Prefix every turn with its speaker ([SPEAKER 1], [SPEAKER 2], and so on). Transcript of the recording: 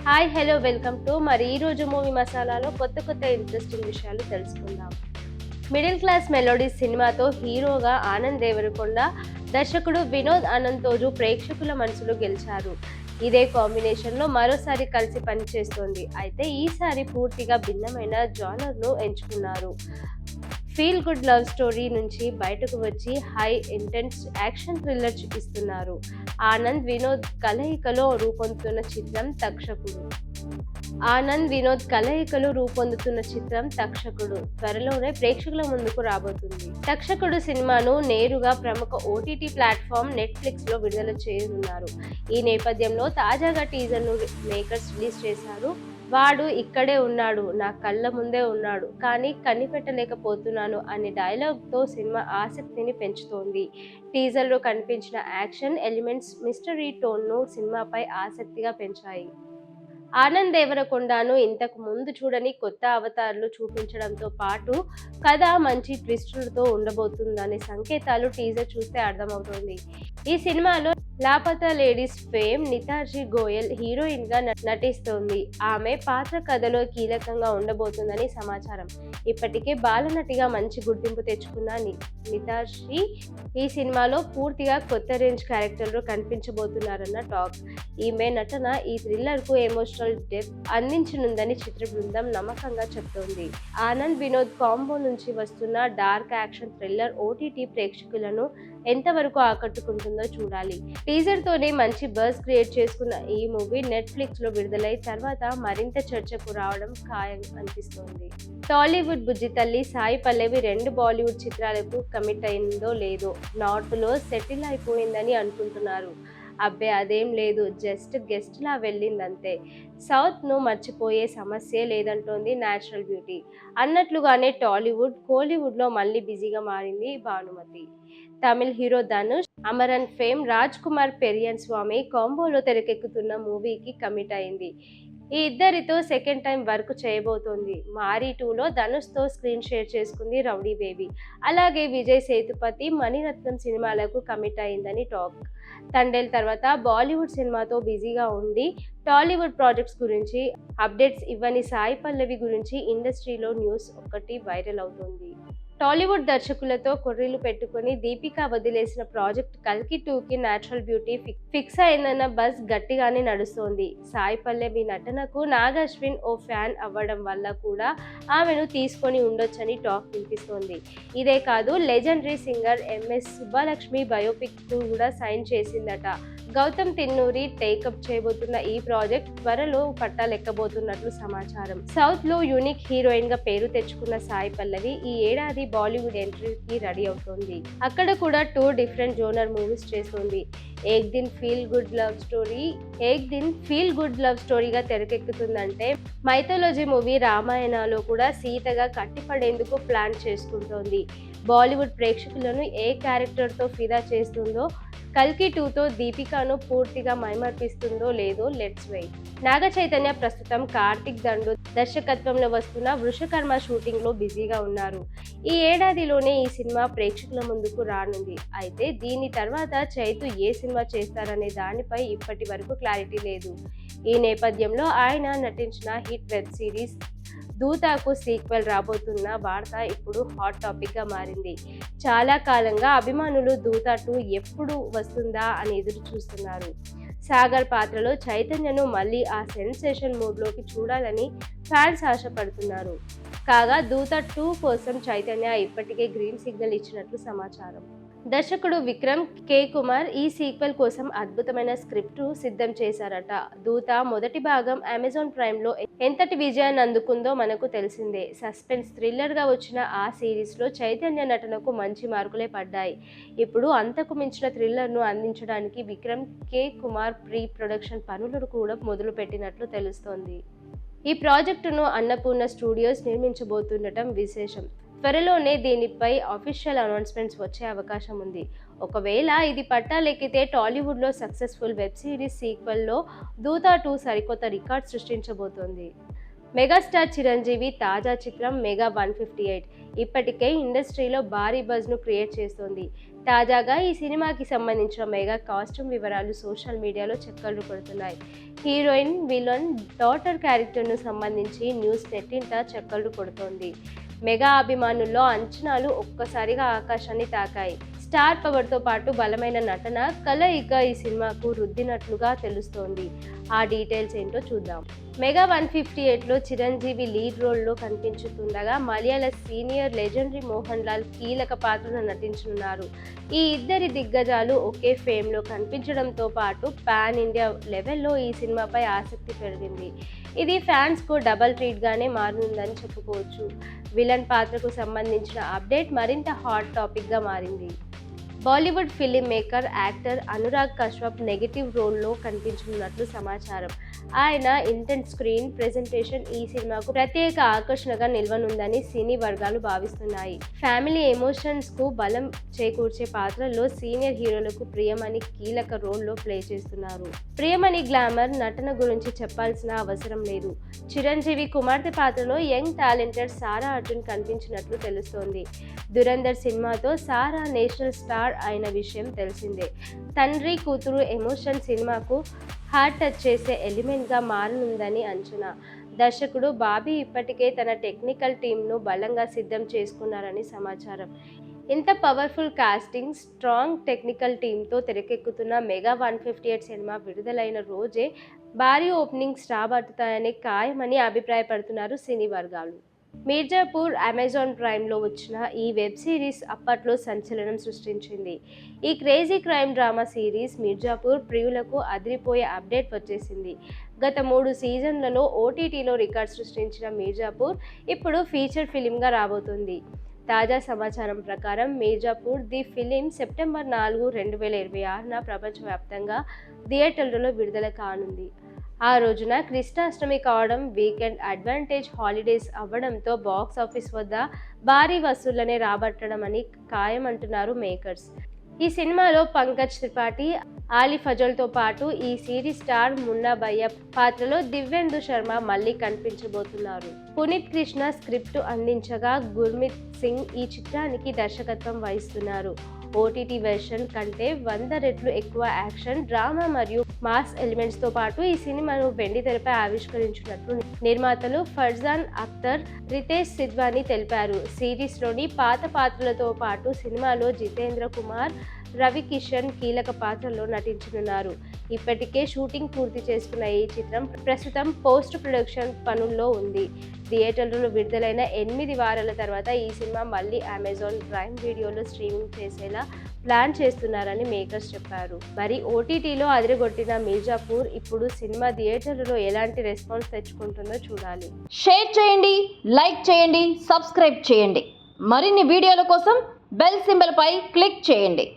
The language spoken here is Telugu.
[SPEAKER 1] హాయ్ హలో వెల్కమ్ టు మరి ఈ రోజు మూవీ మసాలాలో కొత్త ఇంట్రెస్టింగ్ విషయాలు తెలుసుకుందాం. మిడిల్ క్లాస్ మెలోడీస్ సినిమాతో హీరోగా ఆనంద్ దేవరకొండ, దర్శకుడు వినోద్ అనంతోజు ప్రేక్షకుల మనసులో గెలిచారు. ఇదే కాంబినేషన్లో మరోసారి కలిసి పనిచేస్తోంది. అయితే ఈసారి పూర్తిగా భిన్నమైన జానర్ను ఎంచుకున్నారు. ఫీల్ గుడ్ లవ్ స్టోరీ నుంచి బయటకు వచ్చి హై ఇంటెన్స్ యాక్షన్ థ్రిల్లర్ చూపిస్తున్నారు. ఆనంద్ వినోద్ కలయికలో రూపొందుతున్న చిత్రం తక్షకుడు త్వరలోనే ప్రేక్షకుల ముందుకు రాబోతుంది. తక్షకుడు సినిమాను నేరుగా ప్రముఖ ఓటీటీ ప్లాట్ఫామ్ నెట్ఫ్లిక్స్ లో విడుదల చేయనున్నారు. ఈ నేపథ్యంలో తాజాగా టీజర్ ను మేకర్స్ రిలీజ్ చేశారు. వాడు ఇక్కడే ఉన్నాడు, నా కళ్ళ ముందే ఉన్నాడు, కానీ కనిపెట్టలేకపోతున్నాను అనే డైలాగ్తో సినిమా ఆసక్తిని పెంచుతోంది. టీజర్లో కనిపించిన యాక్షన్ ఎలిమెంట్స్ మిస్టరీ టోన్ను సినిమాపై ఆసక్తిగా పెంచాయి. ఆనంద్ దేవరకొండను ఇంతకు ముందు చూడని కొత్త అవతారాలు చూపించడంతో పాటు కథ మంచి ట్విస్టులతో ఉండబోతుందనే సంకేతాలు టీజర్ చూస్తే అర్థమవుతోంది. ఈ సినిమాలో లాపతా లేడీస్ ఫేమ్ నితాజీ గోయల్ హీరోయిన్ గా నటిస్తోంది. ఆమె పాత్ర కథలో కీలకంగా ఉండబోతుందని సమాచారం. ఇప్పటికే బాలనటిగా మంచి గుర్తింపు తెచ్చుకున్న నితాజీ ఈ సినిమాలో పూర్తిగా కొత్త రేంజ్ క్యారెక్టర్లో కనిపించబోతున్నారన్న టాక్. ఈమె నటన ఈ థ్రిల్లర్ కు ఎమోషనల్ డెప్త్ అందించనుందని చిత్ర బృందం నమ్మకంగా చెప్తోంది. ఆనంద్ వినోద్ కాంబో నుంచి వస్తున్న డార్క్ యాక్షన్ థ్రిల్లర్ ఓటీటీ ప్రేక్షకులను ఎంతవరకు ఆకట్టుకుంటుందో చూడాలి. టీజర్ తోనే మంచి బజ్ క్రియేట్ చేసుకున్న ఈ మూవీ నెట్ఫ్లిక్స్ లో విడుదలై తర్వాత మరింత చర్చకు రావడం ఖాయం అనిపిస్తోంది. టాలీవుడ్ బుజ్జి తల్లి సాయి పల్లవి 2 బాలీవుడ్ చిత్రాలకు కమిట్ అయిందో లేదో నార్త్ లో సెటిల్ అయిపోయిందని అనుకుంటున్నారు. అబ్బే అదేం లేదు, జస్ట్ గెస్ట్ లా వెళ్ళిందంతే. సౌత్ ను మర్చిపోయే సమస్యే లేదంటోంది న్యాచురల్ బ్యూటీ. అన్నట్లుగానే టాలీవుడ్ కోలీవుడ్ లో మళ్ళీ బిజీగా మారింది భానుమతి. తమిళ్ హీరో ధనుష్, అమరన్ ఫేమ్ రాజ్ కుమార్ పెరియన్ స్వామి కాంబోలో తెరకెక్కుతున్న మూవీకి కమిట్ అయింది. ఈ ఇద్దరితో సెకండ్ టైం వర్క్ చేయబోతోంది. మారీ 2లో ధనుష్తో స్క్రీన్ షేర్ చేసుకుంది రౌడీ బేబీ. అలాగే విజయ్ సేతుపతి మణిరత్నం సినిమాలకు కమిట్ అయిందని టాక్. తండేల్ తర్వాత బాలీవుడ్ సినిమాతో బిజీగా ఉండి టాలీవుడ్ ప్రాజెక్ట్స్ గురించి అప్డేట్స్ ఇవ్వని సాయి పల్లవి గురించి ఇండస్ట్రీలో న్యూస్ ఒకటి వైరల్ అవుతోంది. టాలీవుడ్ దర్శకులతో కొర్రీలు పెట్టుకుని దీపిక వదిలేసిన ప్రాజెక్ట్ కల్కి 2కి న్యాచురల్ బ్యూటీ ఫిక్స్ అయిందన్న బజ్ గట్టిగానే నడుస్తోంది. సాయి పల్లవి నటనకు నాగ్ అశ్విన్ ఓ ఫ్యాన్ అవ్వడం వల్ల కూడా ఆమెను తీసుకొని ఉండొచ్చని టాక్ వినిపిస్తోంది. ఇదే కాదు, legendary singer MS Subbalakshmi biopic కూడా సైన్ చేసిందట. గౌతమ్ తిన్నూరి టేకప్ చేయబోతున్న ఈ ప్రాజెక్ట్ త్వరలో పట్టాలెక్కబోతున్నట్లు సమాచారం. సౌత్ లో యూనిక్ హీరోయిన్ గా పేరు తెచ్చుకున్న సాయి పల్లవి ఈ ఏడాది బాలీవుడ్ ఎంట్రీకి రెడీ అవుతోంది. అక్కడ కూడా 2 డిఫరెంట్ జోనర్ మూవీస్ చేస్తోంది. Ek Din feel good love స్టోరీగా తెరకెక్కుతుందంటే మైథాలజీ మూవీ రామాయణలో కూడా సీతగా కట్టిపడేందుకు ప్లాన్ చేసుకుంటోంది. బాలీవుడ్ ప్రేక్షకులను ఏ క్యారెక్టర్తో ఫిదా చేస్తుందో, కల్కి 2తో దీపికను పూర్తిగా మైమర్పిస్తుందో లేదో లెట్స్ వెయిట్. నాగ చైతన్య ప్రస్తుతం కార్తిక్ దండు దర్శకత్వంలో వస్తున్న వృషకర్మ షూటింగ్ లో బిజీగా ఉన్నారు. ఈ ఏడాదిలోనే ఈ సినిమా ప్రేక్షకుల ముందుకు రానుంది. అయితే దీని తర్వాత చైతు ఏ సినిమా చేస్తారనే దానిపై ఇప్పటి వరకు క్లారిటీ లేదు. ఈ నేపథ్యంలో ఆయన నటించిన హిట్ వెబ్ సిరీస్ దూతాకు సీక్వెల్ రాబోతున్న వార్త ఇప్పుడు హాట్ టాపిక్ గా మారింది. చాలా కాలంగా అభిమానులు దూత 2 ఎప్పుడు వస్తుందా అని ఎదురు చూస్తున్నారు. సాగర్ పాత్రలో చైతన్యను మళ్ళీ ఆ సెన్సేషన్ మూడ్లోకి చూడాలని ఫ్యాన్స్ ఆశపడుతున్నారు. కాగా దూత 2 కోసం చైతన్య ఇప్పటికే గ్రీన్ సిగ్నల్ ఇచ్చినట్లు సమాచారం. దర్శకుడు విక్రమ్ కే కుమార్ ఈ సీక్వెల్ కోసం అద్భుతమైన స్క్రిప్ట్ సిద్ధం చేశారట. దూత మొదటి భాగం అమెజాన్ ప్రైమ్ లో ఎంతటి విజయాన్ని అందుకుందో మనకు తెలిసిందే. సస్పెన్స్ థ్రిల్లర్ గా వచ్చిన ఆ సిరీస్ లో చైతన్య నటనకు మంచి మార్కులే పడ్డాయి. ఇప్పుడు అంతకు మించిన థ్రిల్లర్ ను అందించడానికి విక్రమ్ కే కుమార్ ప్రీ ప్రొడక్షన్ పనులను కూడా మొదలు పెట్టినట్లు తెలుస్తోంది. ఈ ప్రాజెక్టును అన్నపూర్ణ స్టూడియోస్ నిర్మించబోతుండటం విశేషం. త్వరలోనే దీనిపై అఫీషియల్ అనౌన్స్మెంట్స్ వచ్చే అవకాశం ఉంది. ఒకవేళ ఇది పట్టాలెక్కితే టాలీవుడ్లో సక్సెస్ఫుల్ వెబ్ సిరీస్ సీక్వెల్లో దూత 2 సరికొత్త రికార్డ్ సృష్టించబోతోంది. మెగాస్టార్ చిరంజీవి తాజా చిత్రం మెగా 158 ఇప్పటికే ఇండస్ట్రీలో భారీ బజ్ను క్రియేట్ చేస్తోంది. తాజాగా ఈ సినిమాకి సంబంధించిన మెగా కాస్ట్యూమ్ వివరాలు సోషల్ మీడియాలో చక్కర్లు కొడుతున్నాయి. హీరోయిన్, విలన్, డాటర్ క్యారెక్టర్ను సంబంధించి న్యూస్ నెట్టింట చక్కర్లు కొడుతోంది. మెగా అభిమానుల్లో అంచనాలు ఒక్కసారిగా ఆకాశాన్ని తాకాయి. స్టార్ పవర్తో పాటు బలమైన నటన కలయిక ఈ సినిమాకు రుద్దినట్లుగా తెలుస్తోంది. ఆ డీటెయిల్స్ ఏంటో చూద్దాం. మెగా 158లో చిరంజీవి లీడ్ రోల్లో కనిపించుతుండగా మలయాళ సీనియర్ లెజెండరీ మోహన్ లాల్ కీలక పాత్రను నటించనున్నారు. ఈ ఇద్దరి దిగ్గజాలు ఒకే ఫేమ్లో కనిపించడంతో పాటు పాన్ ఇండియా లెవెల్లో ఈ సినిమాపై ఆసక్తి పెరిగింది. ఇది ఫ్యాన్స్కు డబల్ ట్రీట్గానే మారనుందని చెప్పుకోవచ్చు. విలన్ పాత్రకు సంబంధించిన అప్డేట్ మరింత హాట్ టాపిక్గా మారింది. Bollywood film maker, actor Anurag Kashyap negative రోల్లో కనిపించనున్నట్లు సమాచారం. ఆయన ఇంటెంట్ స్క్రీన్ ప్రెజెంటేషన్ ఈ సినిమాకు ప్రత్యేక ఆకర్షణగా నిలవనుందని సినీ వర్గాలు భావిస్తున్నాయి. ఫ్యామిలీ ఎమోషన్స్కు బలం చేకూర్చే పాత్రల్లో సీనియర్ హీరోలకు ప్రియమణి కీలక రోల్లో ప్లే చేస్తున్నారు. ప్రియమణి గ్లామర్ నటన గురించి చెప్పాల్సిన అవసరం లేదు. చిరంజీవి కుమార్తె పాత్రలో యంగ్ టాలెంటెడ్ సారా అర్జున్ కనిపించినట్లు తెలుస్తోంది. దురంధర్ సినిమాతో సారా నేషనల్ స్టార్ అయిన విషయం తెలిసిందే. తండ్రి కూతురు ఎమోషన్ సినిమాకు హార్ట్ టచ్ చేసే ఎలిమెంట్గా మారనుందని అంచనా. దర్శకుడు బాబీ ఇప్పటికే తన టెక్నికల్ టీంను బలంగా సిద్ధం చేసుకున్నారని సమాచారం. ఇంత పవర్ఫుల్ కాస్టింగ్, స్ట్రాంగ్ టెక్నికల్ టీంతో తెరకెక్కుతున్న మెగా 158 సినిమా విడుదలైన రోజే భారీ ఓపెనింగ్స్ రాబట్టుతాయని ఖాయమని అభిప్రాయపడుతున్నారు సినీ వర్గాలు. మీర్జాపూర్ అమెజాన్ ప్రైమ్లో వచ్చిన ఈ వెబ్ సిరీస్ అప్పట్లో సంచలనం సృష్టించింది. ఈ crazy crime drama series Mirzapur ప్రియులకు అదిరిపోయే అప్డేట్ వచ్చేసింది. గత 3 సీజన్లలో ఓటీటీలో రికార్డ్ సృష్టించిన మీర్జాపూర్ ఇప్పుడు ఫీచర్ ఫిలింగా రాబోతుంది. తాజా సమాచారం ప్రకారం మీర్జాపూర్ ది ఫిలిం సెప్టెంబర్ 4, 2026న ప్రపంచవ్యాప్తంగా థియేటర్లలో విడుదల కానుంది. ఆ రోజున కృష్ణాష్టమి కావడం, వీకెండ్ అడ్వాంటేజ్ హాలిడేస్ అవ్వడంతో బాక్స్ ఆఫీస్ వద్ద భారీ వసూళ్లనే రాబట్టడం అని ఖాయమంటున్నారు మేకర్స్. ఈ సినిమాలో పంకజ్ త్రిపాఠి, ఆలి ఫజల్తో పాటు ఈ సిరీస్ స్టార్ మున్నా భయ్య పాత్రలో దివ్యేందు శర్మ మళ్ళీ కనిపించబోతున్నారు. పునీత్ కృష్ణ స్క్రిప్ట్ అందించగా గుర్మిత్ సింగ్ ఈ చిత్రానికి దర్శకత్వం వహిస్తున్నారు. ఓటీటీ వెర్షన్ కంటే 100 రెట్లు ఎక్కువ యాక్షన్, డ్రామా మరియు మాస్ ఎలిమెంట్స్తో పాటు ఈ సినిమాను వెండితెరపై ఆవిష్కరించినట్లు నిర్మాతలు ఫర్జాన్ అఖ్తర్, రితేష్ సిద్వాని తెలిపారు. సిరీస్లోని పాత పాత్రలతో పాటు సినిమాలో జితేంద్ర కుమార్, రవి కిషన్ కీలక పాత్రల్లో నటించనున్నారు. ఇప్పటికే షూటింగ్ పూర్తి చేసుకున్న ఈ చిత్రం ప్రస్తుతం పోస్ట్ ప్రొడక్షన్ పనుల్లో ఉంది. థియేటర్లలో విడుదలైన 8 వారాల తర్వాత ఈ సినిమా మళ్ళీ అమెజాన్ ప్రైమ్ వీడియోలో స్ట్రీమింగ్ చేసేలా ప్లాన్ చేస్తున్నారని మేకర్స్ చెప్పారు. మరి ఓటీటీలో అదిరగొట్టిన మీర్జాపూర్ ఇప్పుడు సినిమా థియేటర్లలో ఎలాంటి రెస్పాన్స్ తెచ్చుకుంటుందో చూడాలి.
[SPEAKER 2] షేర్ చేయండి, లైక్ చేయండి, సబ్స్క్రైబ్ చేయండి. మరిన్ని వీడియోల కోసం బెల్ సింబల్ పై క్లిక్ చేయండి.